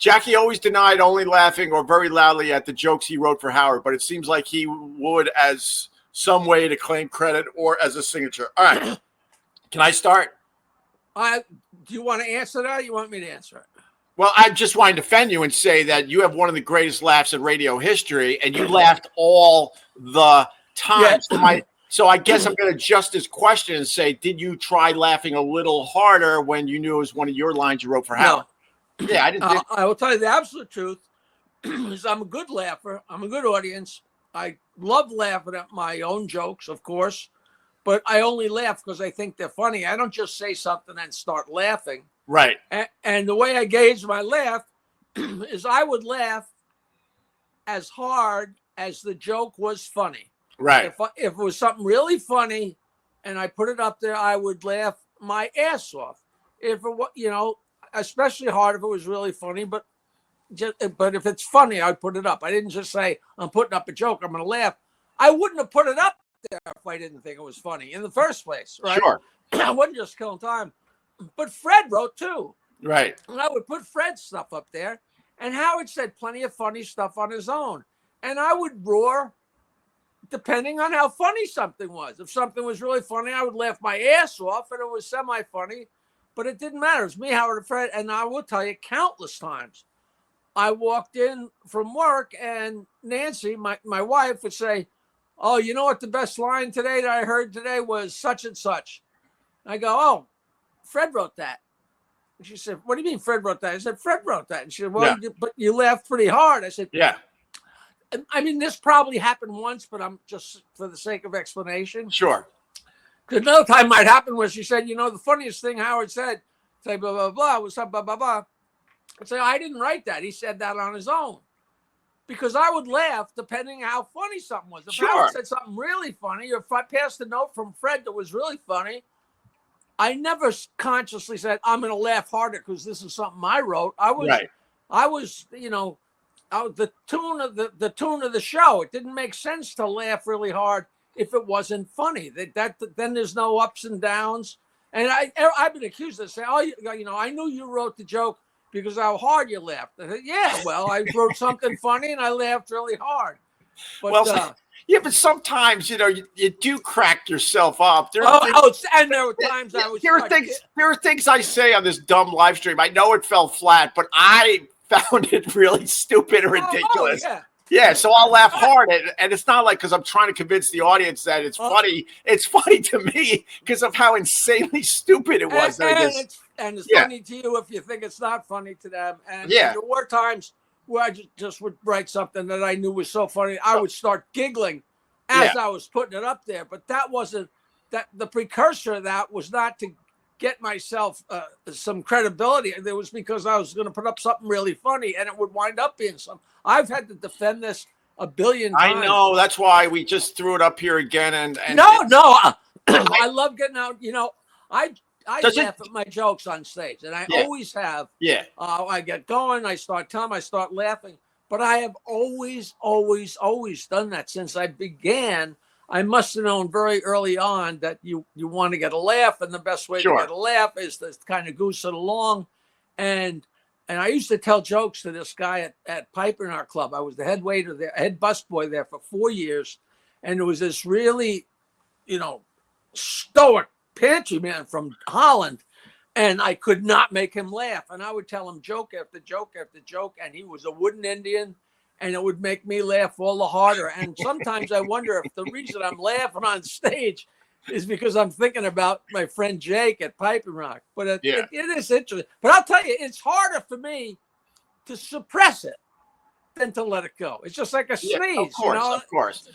Jackie always denied only laughing or very loudly at the jokes he wrote for Howard, but it seems like he would as some way to claim credit or as a signature. All right. Can I start? Do you want to answer that or you want me to answer it? Well, I just want to defend you and say that you have one of the greatest laughs in radio history, and you laughed all the time. Yeah. So I guess I'm going to adjust this question and say, did you try laughing a little harder when you knew it was one of your lines you wrote for Howard? No. Yeah, I didn't. I will tell you the absolute truth is I'm a good laugher. I'm a good audience. I love laughing at my own jokes, of course, but I only laugh because I think they're funny. I don't just say something and start laughing. Right. And the way I gauge my laugh is I would laugh as hard as the joke was funny. Right. If it was something really funny and I put it up there, I would laugh my ass off. If it was, especially hard if it was really funny, but if it's funny, I'd put it up. I didn't just say, I'm putting up a joke, I'm going to laugh. I wouldn't have put it up there if I didn't think it was funny in the first place, right? Sure. I wouldn't just kill time. But Fred wrote too. Right. And I would put Fred's stuff up there. And Howard said plenty of funny stuff on his own. And I would roar depending on how funny something was. If something was really funny, I would laugh my ass off, and it was semi-funny. But it didn't matter. It was me, Howard, and Fred. And I will tell you countless times. I walked in from work, and Nancy, my wife, would say, oh, you know what the best line today that I heard today was such and such. I go, oh, Fred wrote that. And she said, what do you mean Fred wrote that? I said, Fred wrote that. And she said, well, but you laughed pretty hard. I said, yeah. I mean, this probably happened once, but I'm just for the sake of explanation. Sure. Because another time might happen where she said, the funniest thing Howard said, say, blah, blah, blah, what's up, blah, blah, blah. I'd say, I didn't write that. He said that on his own. Because I would laugh depending how funny something was. If Howard said something really funny, or if I passed a note from Fred that was really funny, I never consciously said, I'm going to laugh harder because this is something I wrote. I was, the tune of the show. It didn't make sense to laugh really hard if it wasn't funny. Then there's no ups and downs. And I've been accused of saying, I knew you wrote the joke because how hard you laughed. I said, yeah, well, I wrote something funny and I laughed really hard. But, but sometimes, you do crack yourself up. And there were times I was. There are things I say on this dumb live stream. I know it fell flat, but I found it really stupid and ridiculous. Yeah, so I'll laugh hard and it's not like because I'm trying to convince the audience that it's funny. It's funny to me because of how insanely stupid it was. And it's funny to you if you think it's not funny to them. And there were times where I just would write something that I knew was so funny, I would start giggling as I was putting it up there. But that wasn't that. The precursor of that was not to get myself some credibility. It was because I was going to put up something really funny, and it would wind up being something. I've had to defend this a billion times. I know. That's why we just threw it up here again. And I love getting out. I laugh at my jokes on stage, and I always have. Yeah. I get going. I start laughing. But I have always, always, always done that since I began. I must have known very early on that you want to get a laugh, and the best way to get a laugh is to kind of goose it along. And I used to tell jokes to this guy at Piper in our club. I was the head waiter there, head busboy there for 4 years. And there was this really, stoic pantry man from Holland. And I could not make him laugh. And I would tell him joke after joke after joke. And he was a wooden Indian. And it would make me laugh all the harder. And sometimes I wonder if the reason I'm laughing on stage is because I'm thinking about my friend Jake at Pipe and Rock. But it is interesting. But I'll tell you, it's harder for me to suppress it than to let it go. It's just like a sneeze. Of course.